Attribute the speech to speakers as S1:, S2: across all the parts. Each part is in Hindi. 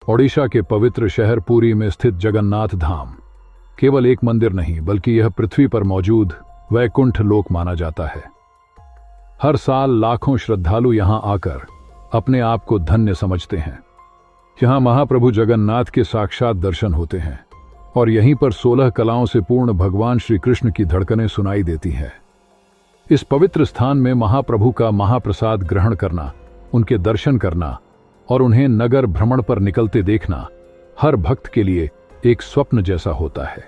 S1: ओडिशा के पवित्र शहर पुरी में स्थित जगन्नाथ धाम केवल एक मंदिर नहीं बल्कि यह पृथ्वी पर मौजूद वैकुंठ लोक माना जाता है। हर साल लाखों श्रद्धालु यहां आकर अपने आप को धन्य समझते हैं। यहां महाप्रभु जगन्नाथ के साक्षात दर्शन होते हैं और यहीं पर 16 कलाओं से पूर्ण भगवान श्री कृष्ण की धड़कनें सुनाई देती हैं। इस पवित्र स्थान में महाप्रभु का महाप्रसाद ग्रहण करना, उनके दर्शन करना और उन्हें नगर भ्रमण पर निकलते देखना हर भक्त के लिए एक स्वप्न जैसा होता है।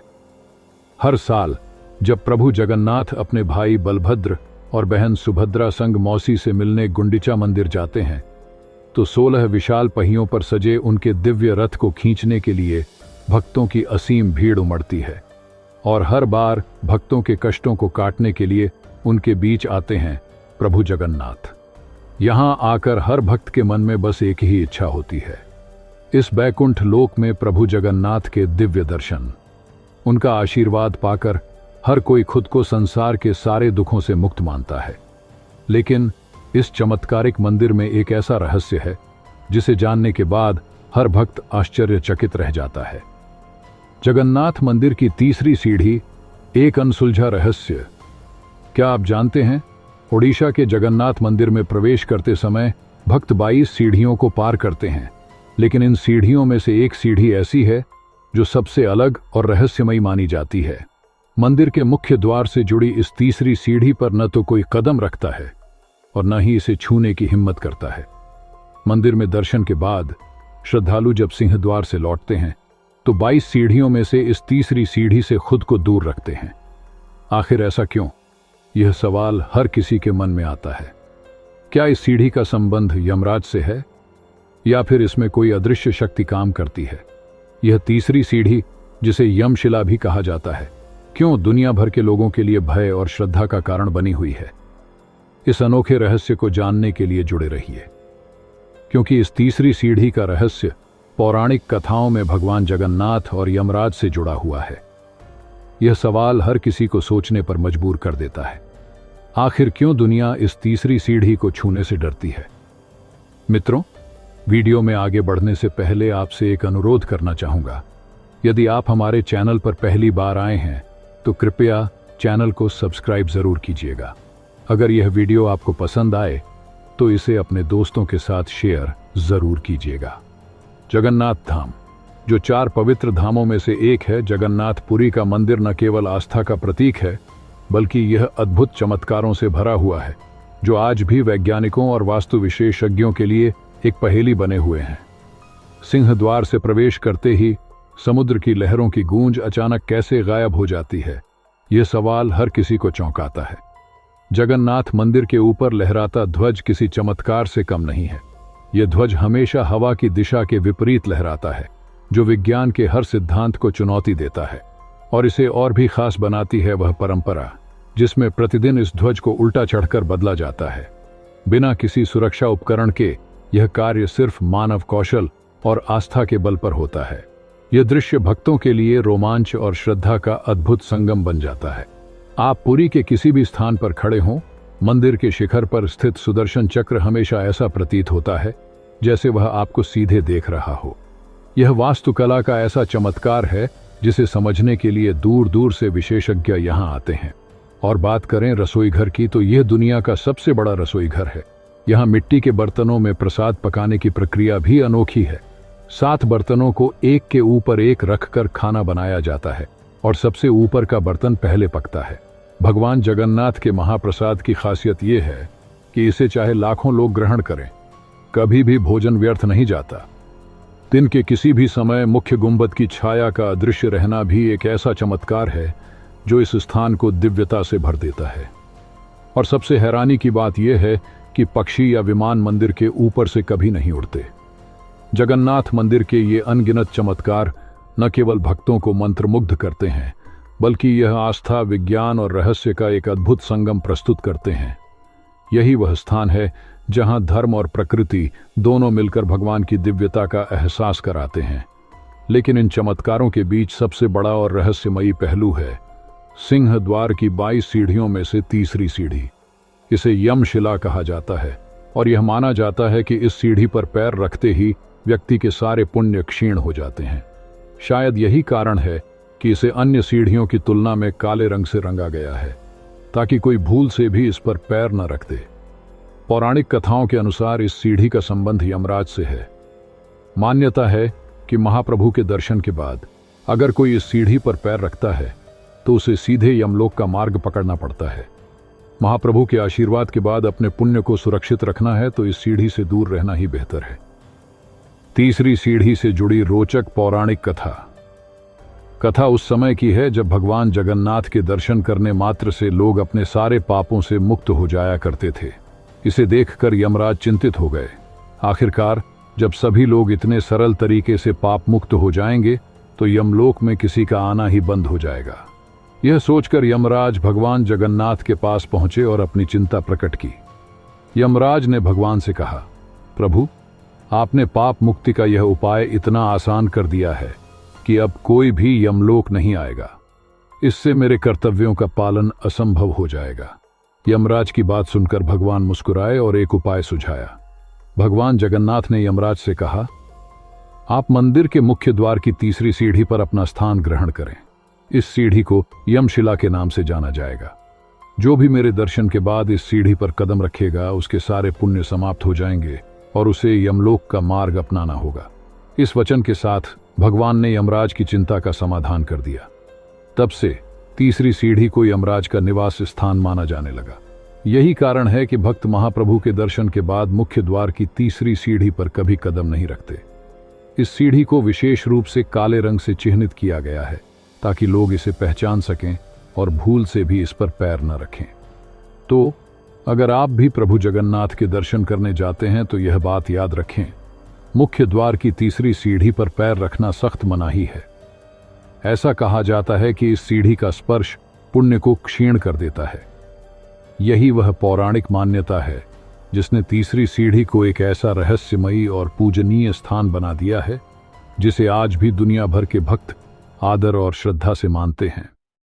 S1: हर साल जब प्रभु जगन्नाथ अपने भाई बलभद्र और बहन सुभद्रा संग मौसी से मिलने गुंडिचा मंदिर जाते हैं तो 16 विशाल पहियों पर सजे उनके दिव्य रथ को खींचने के लिए भक्तों की असीम भीड़ उमड़ती है और हर बार भक्तों के कष्टों को काटने के लिए उनके बीच आते हैं प्रभु जगन्नाथ। यहां आकर हर भक्त के मन में बस एक ही इच्छा होती है, इस बैकुंठ लोक में प्रभु जगन्नाथ के दिव्य दर्शन। उनका आशीर्वाद पाकर हर कोई खुद को संसार के सारे दुखों से मुक्त मानता है। लेकिन इस चमत्कारिक मंदिर में एक ऐसा रहस्य है जिसे जानने के बाद हर भक्त आश्चर्यचकित रह जाता है। जगन्नाथ मंदिर की तीसरी सीढ़ी एक अनसुलझा रहस्य। क्या आप जानते हैं, ओडिशा के जगन्नाथ मंदिर में प्रवेश करते समय भक्त 22 सीढ़ियों को पार करते हैं, लेकिन इन सीढ़ियों में से एक सीढ़ी ऐसी है जो सबसे अलग और रहस्यमयी मानी जाती है। मंदिर के मुख्य द्वार से जुड़ी इस तीसरी सीढ़ी पर न तो कोई कदम रखता है और न ही इसे छूने की हिम्मत करता है। मंदिर में दर्शन के बाद श्रद्धालु जब सिंह द्वार से लौटते हैं तो 22 सीढ़ियों में से इस तीसरी सीढ़ी से खुद को दूर रखते हैं। आखिर ऐसा क्यों? यह सवाल हर किसी के मन में आता है। क्या इस सीढ़ी का संबंध यमराज से है या फिर इसमें कोई अदृश्य शक्ति काम करती है? यह तीसरी सीढ़ी, जिसे यमशिला भी कहा जाता है, क्यों दुनिया भर के लोगों के लिए भय और श्रद्धा का कारण बनी हुई है? इस अनोखे रहस्य को जानने के लिए जुड़े रहिए, क्योंकि इस तीसरी सीढ़ी का रहस्य पौराणिक कथाओं में भगवान जगन्नाथ और यमराज से जुड़ा हुआ है। यह सवाल हर किसी को सोचने पर मजबूर कर देता है। आखिर क्यों दुनिया इस तीसरी सीढ़ी को छूने से डरती है? मित्रों, वीडियो में आगे बढ़ने से पहले आपसे एक अनुरोध करना चाहूंगा। यदि आप हमारे चैनल पर पहली बार आए हैं तो कृपया चैनल को सब्सक्राइब जरूर कीजिएगा। अगर यह वीडियो आपको पसंद आए तो इसे अपने दोस्तों के साथ शेयर जरूर कीजिएगा। जगन्नाथ धाम, जो 4 पवित्र धामों में से एक है, जगन्नाथपुरी का मंदिर न केवल आस्था का प्रतीक है बल्कि यह अद्भुत चमत्कारों से भरा हुआ है जो आज भी वैज्ञानिकों और वास्तु विशेषज्ञों के लिए एक पहेली बने हुए हैं। सिंह द्वार से प्रवेश करते ही समुद्र की लहरों की गूंज अचानक कैसे गायब हो जाती है, यह सवाल हर किसी को चौंकाता है। जगन्नाथ मंदिर के ऊपर लहराता ध्वज किसी चमत्कार से कम नहीं है। यह ध्वज हमेशा हवा की दिशा के विपरीत लहराता है, जो विज्ञान के हर सिद्धांत को चुनौती देता है। और इसे और भी खास बनाती है वह परंपरा जिसमें प्रतिदिन इस ध्वज को उल्टा चढ़कर बदला जाता है। बिना किसी सुरक्षा उपकरण के यह कार्य सिर्फ मानव कौशल और आस्था के बल पर होता है। यह दृश्य भक्तों के लिए रोमांच और श्रद्धा का अद्भुत संगम बन जाता है। आप पुरी के किसी भी स्थान पर खड़े हों, मंदिर के शिखर पर स्थित सुदर्शन चक्र हमेशा ऐसा प्रतीत होता है जैसे वह आपको सीधे देख रहा हो। यह वास्तुकला का ऐसा चमत्कार है जिसे समझने के लिए दूर दूर से विशेषज्ञ यहाँ आते हैं। और बात करें रसोई घर की तो यह दुनिया का सबसे बड़ा रसोई घर है। यहाँ मिट्टी के बर्तनों में प्रसाद पकाने की प्रक्रिया भी अनोखी है। 7 बर्तनों को एक के ऊपर एक रखकर खाना बनाया जाता है और सबसे ऊपर का बर्तन पहले पकता है। भगवान जगन्नाथ के महाप्रसाद की खासियत यह है कि इसे चाहे लाखों लोग ग्रहण करें, कभी भी भोजन व्यर्थ नहीं जाता। दिन के किसी भी समय मुख्य गुंबद की छाया का अदृश्य रहना भी एक ऐसा चमत्कार है जो इस स्थान को दिव्यता से भर देता है। और सबसे हैरानी की बात यह है कि पक्षी या विमान मंदिर के ऊपर से कभी नहीं उड़ते। जगन्नाथ मंदिर के ये अनगिनत चमत्कार न केवल भक्तों को मंत्रमुग्ध करते हैं बल्कि यह आस्था, विज्ञान और रहस्य का एक अद्भुत संगम प्रस्तुत करते हैं। यही वह स्थान है जहां धर्म और प्रकृति दोनों मिलकर भगवान की दिव्यता का एहसास कराते हैं। लेकिन इन चमत्कारों के बीच सबसे बड़ा और रहस्यमयी पहलू है सिंह द्वार की 22 सीढ़ियों में से तीसरी सीढ़ी। इसे यमशिला कहा जाता है और यह माना जाता है कि इस सीढ़ी पर पैर रखते ही व्यक्ति के सारे पुण्य क्षीण हो जाते हैं। शायद यही कारण है कि इसे अन्य सीढ़ियों की तुलना में काले रंग से रंगा गया है, ताकि कोई भूल से भी इस पर पैर न रख दे। पौराणिक कथाओं के अनुसार इस सीढ़ी का संबंध यमराज से है। मान्यता है कि महाप्रभु के दर्शन के बाद अगर कोई इस सीढ़ी पर पैर रखता है तो उसे सीधे यमलोक का मार्ग पकड़ना पड़ता है। महाप्रभु के आशीर्वाद के बाद अपने पुण्य को सुरक्षित रखना है तो इस सीढ़ी से दूर रहना ही बेहतर है। तीसरी सीढ़ी से जुड़ी रोचक पौराणिक कथा उस समय की है जब भगवान जगन्नाथ के दर्शन करने मात्र से लोग अपने सारे पापों से मुक्त हो जाया करते थे। इसे देखकर यमराज चिंतित हो गए। आखिरकार जब सभी लोग इतने सरल तरीके से पाप मुक्त हो जाएंगे तो यमलोक में किसी का आना ही बंद हो जाएगा। यह सोचकर यमराज भगवान जगन्नाथ के पास पहुंचे और अपनी चिंता प्रकट की। यमराज ने भगवान से कहा, प्रभु, आपने पाप मुक्ति का यह उपाय इतना आसान कर दिया है कि अब कोई भी यमलोक नहीं आएगा। इससे मेरे कर्तव्यों का पालन असंभव हो जाएगा। यमराज की बात सुनकर भगवान मुस्कुराए और एक उपाय सुझाया। भगवान जगन्नाथ ने यमराज से कहा, आप मंदिर के मुख्य द्वार की तीसरी सीढ़ी पर अपना स्थान ग्रहण करें। इस सीढ़ी को यमशिला के नाम से जाना जाएगा। जो भी मेरे दर्शन के बाद इस सीढ़ी पर कदम रखेगा उसके सारे पुण्य समाप्त हो जाएंगे और उसे यमलोक का मार्ग अपनाना होगा। इस वचन के साथ भगवान ने यमराज की चिंता का समाधान कर दिया। तब से तीसरी सीढ़ी को यमराज का निवास स्थान माना जाने लगा। यही कारण है कि भक्त महाप्रभु के दर्शन के बाद मुख्य द्वार की तीसरी सीढ़ी पर कभी कदम नहीं रखते। इस सीढ़ी को विशेष रूप से काले रंग से चिह्नित किया गया है ताकि लोग इसे पहचान सकें और भूल से भी इस पर पैर न रखें। तो अगर आप भी प्रभु जगन्नाथ के दर्शन करने जाते हैं तो यह बात याद रखें, मुख्य द्वार की तीसरी सीढ़ी पर पैर रखना सख्त मनाही है। ऐसा कहा जाता है कि इस सीढ़ी का स्पर्श पुण्य को क्षीण कर देता है। यही वह पौराणिक मान्यता है जिसने तीसरी सीढ़ी को एक ऐसा रहस्यमयी और पूजनीय स्थान बना दिया है जिसे आज भी दुनिया भर के भक्त आदर और श्रद्धा से मानते हैं।